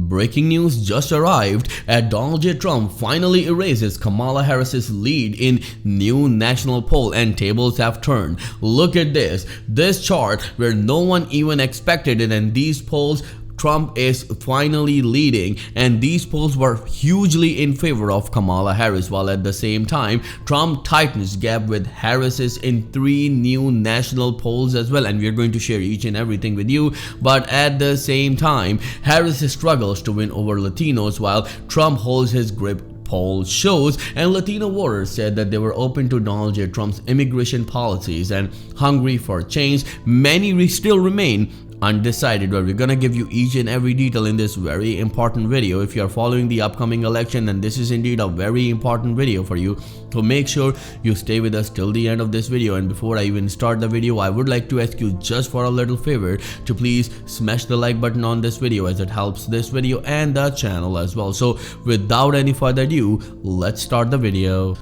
Breaking news just arrived at Donald J. Trump finally erases Kamala Harris's lead in new national poll and tables have turned. Look at this. This chart where no one even expected it, and these polls Trump is finally leading, and these polls were hugely in favor of Kamala Harris, while at the same time Trump tightens gap with Harris's in 3 new national polls as well, and we're going to share each and everything with you. But at the same time, Harris struggles to win over Latinos while Trump holds his grip, poll shows, and Latino voters said that they were open to Donald J. Trump's immigration policies and hungry for change. Many still remain undecided, but we're gonna give you each and every detail in this very important video. If you are following the upcoming election, then this is indeed a very important video for you, so make sure you stay with us till the end of this video. And before I even start the video, I would like to ask you just for a little favor to please smash the like button on this video, as it helps this video and the channel as well. So without any further ado, let's start the video.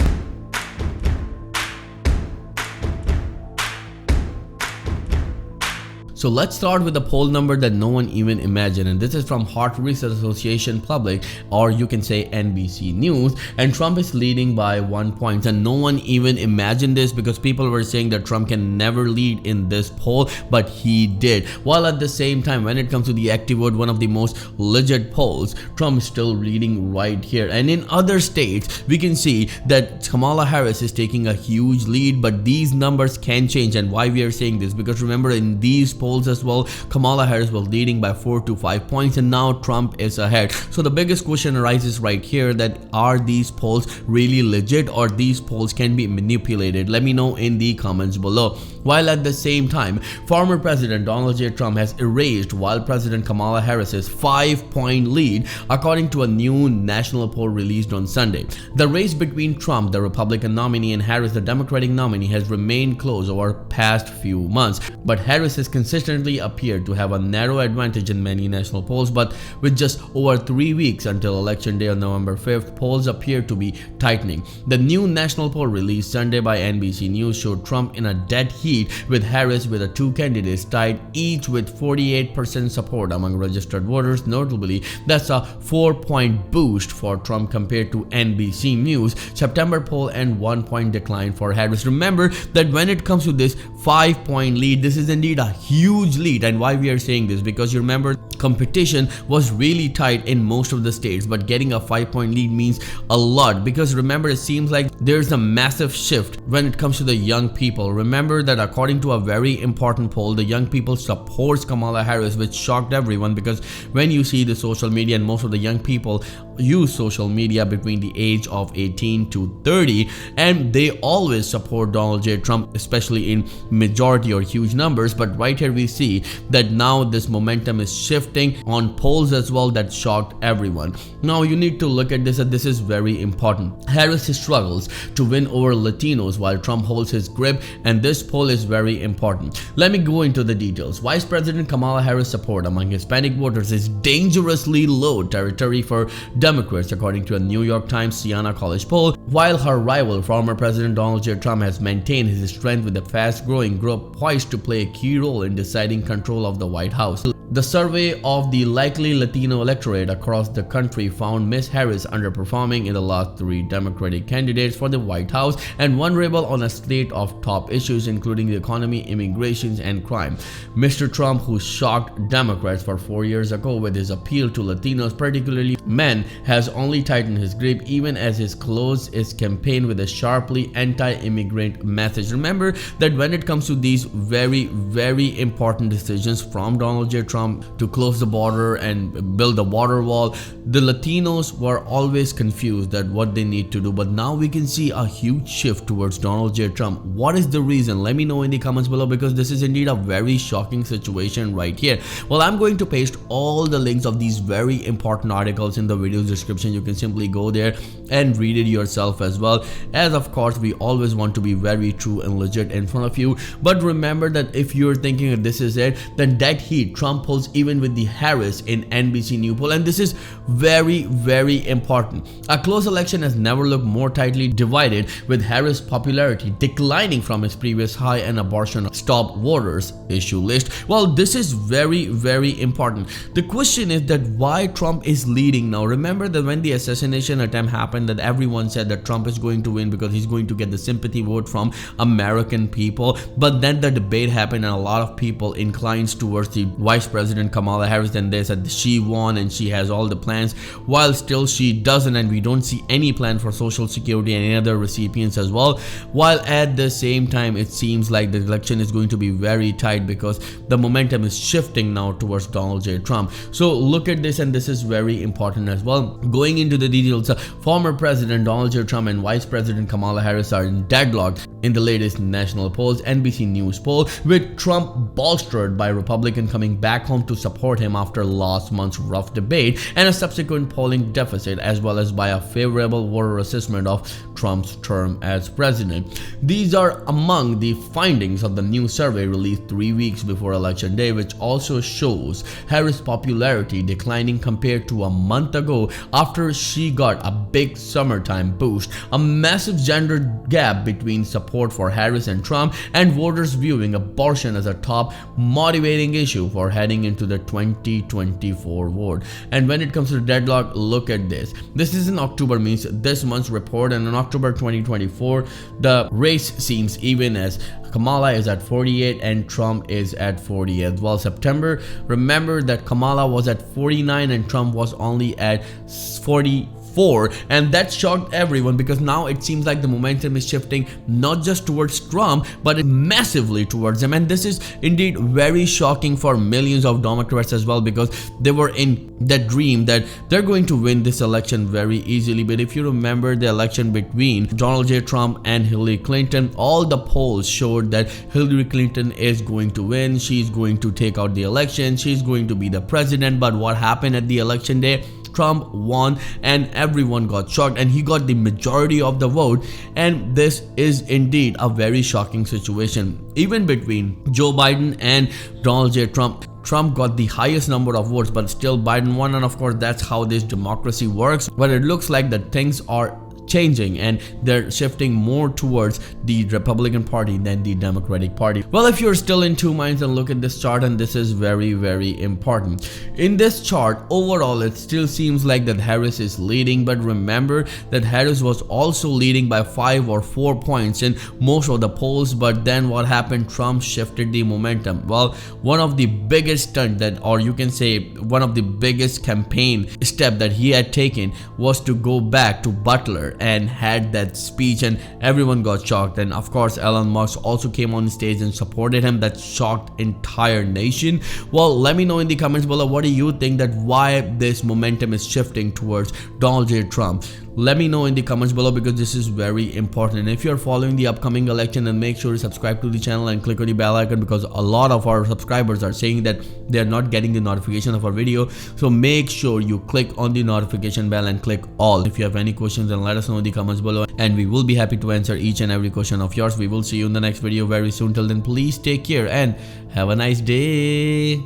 So let's start with a poll number that no one even imagined, and this is from Heart Research Association Public, or you can say NBC News, and Trump is leading by 1 point, and no one even imagined this because people were saying that Trump can never lead in this poll, but he did. While at the same time, when it comes to the active vote, one of the most legit polls, Trump is still leading right here. And in other states, we can see that Kamala Harris is taking a huge lead, but these numbers can change. And why we are saying this, because remember, in these polls as well, Kamala Harris was leading by 4 to 5 points, and now Trump is ahead. So the biggest question arises right here, that are these polls really legit, or these polls can be manipulated? Let me know in the comments below. While at the same time, former President Donald J. Trump has erased while President Kamala Harris's 5-point lead, according to a new national poll released on Sunday. The race between Trump, the Republican nominee, and Harris, the Democratic nominee, has remained close over past few months, but Harris has consistently appeared to have a narrow advantage in many national polls. But with just over 3 weeks until election day on November 5th, polls appear to be tightening. The new national poll released Sunday by NBC News showed Trump in a dead heat with Harris, with the 2 candidates tied each with 48% support among registered voters. Notably, that's a 4-point boost for Trump compared to NBC News September poll, and 1-point decline for Harris. Remember that when it comes to this 5-point lead, this is indeed a huge lead. And why we are saying this, because you remember competition was really tight in most of the states, but getting a 5-point lead means a lot, because remember, it seems like there's a massive shift when it comes to the young people. Remember that according to a very important poll, the young people supports Kamala Harris, which shocked everyone, because when you see the social media, and most of the young people use social media between the age of 18 to 30, and they always support Donald J. Trump, especially in majority or huge numbers. But right here we see that now this momentum is shifting on polls as well, that shocked everyone. Now you need to look at this, and this is very important. Harris struggles to win over Latinos while Trump holds his grip, and this poll is very important. Let me go into the details. Vice President Kamala Harris' support among Hispanic voters is dangerously low territory for Democrats, according to a New York Times Siena College poll, while her rival, former President Donald J. Trump, has maintained his strength with a fast-growing group poised to play a key role in deciding control of the White House. The survey of the likely Latino electorate across the country found Ms. Harris underperforming in the last 3 Democratic candidates for the White House, and vulnerable on a slate of top issues including the economy, immigration, and crime. Mr. Trump, who shocked Democrats for 4 years ago with his appeal to Latinos, particularly men, has only tightened his grip even as he closed his campaign with a sharply anti-immigrant message. Remember that when it comes to these very important decisions from Donald J. Trump to close the border and build a water wall, the Latinos were always confused at what they need to do. But now we can see a huge shift towards Donald J. Trump. What is the reason? Let me know in the comments below, because this is indeed a very shocking situation right here. Well, I'm going to paste all the links of these very important articles in the video's description. You can simply go there and read it yourself as well, as of course we always want to be very true and legit in front of you. But remember that if you're thinking that this is it, then that heat Trump polls even with the Harris in NBC new poll, and this is very important. A close election has never looked more tightly divided, with Harris' popularity declining from its previous high and abortion stop voters issue list. Well, this is very important. The question is that why Trump is leading now. Remember that when the assassination attempt happened, that everyone said that Trump is going to win because he's going to get the sympathy vote from American people. But then the debate happened and a lot of people inclined towards the Vice President Kamala Harris, and they said she won and she has all the plans, while still she doesn't, and we don't see any plan for Social Security and any other recipients as well. While at the same time it seems like the election is going to be very tight because the momentum is shifting now towards Donald J. Trump. So look at this, and this is very important as well. Going into the details, former President Donald J. Trump and Vice President Kamala Harris are in deadlock in the latest national polls, NBC News poll, with Trump bolstered by Republicans coming back home to support him after last month's rough debate and a subsequent polling deficit, as well as by a favorable voter assessment of Trump's term as president. These are among the findings of the new survey released 3 weeks before Election Day, which also shows Harris' popularity declining compared to a month ago after she got a big summertime boost. A massive gender gap between support for Harris and Trump, and voters viewing abortion as a top motivating issue for heading into the 2024 vote. And when it comes to deadlock, look at this. This is in October, means this month's report, and in October 2024 the race seems even as Kamala is at 48 and Trump is at 40 as well. September, remember that Kamala was at 49 and Trump was only at 44, and that shocked everyone because now it seems like the momentum is shifting not just towards Trump but massively towards him. And this is indeed very shocking for millions of Democrats as well, because they were in that dream that they're going to win this election very easily. But if you remember the election between Donald J. Trump and Hillary Clinton, all the polls showed that Hillary Clinton is going to win, she's going to take out the election, she's going to be the president. But what happened at the election day? Trump won and everyone got shocked, and he got the majority of the vote. And this is indeed a very shocking situation. Even between Joe Biden and Donald J. Trump, Trump got the highest number of votes, but still Biden won. And of course that's how this democracy works. But it looks like that things are changing and they're shifting more towards the Republican Party than the Democratic Party. Well, if you're still in two minds, and look at this chart, and this is very important. In this chart, overall it still seems like that Harris is leading, but remember that Harris was also leading by 5 or 4 points in most of the polls. But then what happened? Trump shifted the momentum. Well, one of the biggest stunt that, or you can say one of the biggest campaign step that he had taken, was to go back to Butler and had that speech, and everyone got shocked. And of course Elon Musk also came on stage and supported him. That shocked entire nation. Well, let me know in the comments below, what do you think, that why this momentum is shifting towards Donald J. Trump? Let me know in the comments below, because this is very important. And if you're following the upcoming election, then make sure to subscribe to the channel and click on the bell icon, because a lot of our subscribers are saying that they're not getting the notification of our video. So make sure you click on the notification bell and click all. If you have any questions, then let us know in the comments below, and we will be happy to answer each and every question of yours. We will see you in the next video very soon. Till then, please take care and have a nice day.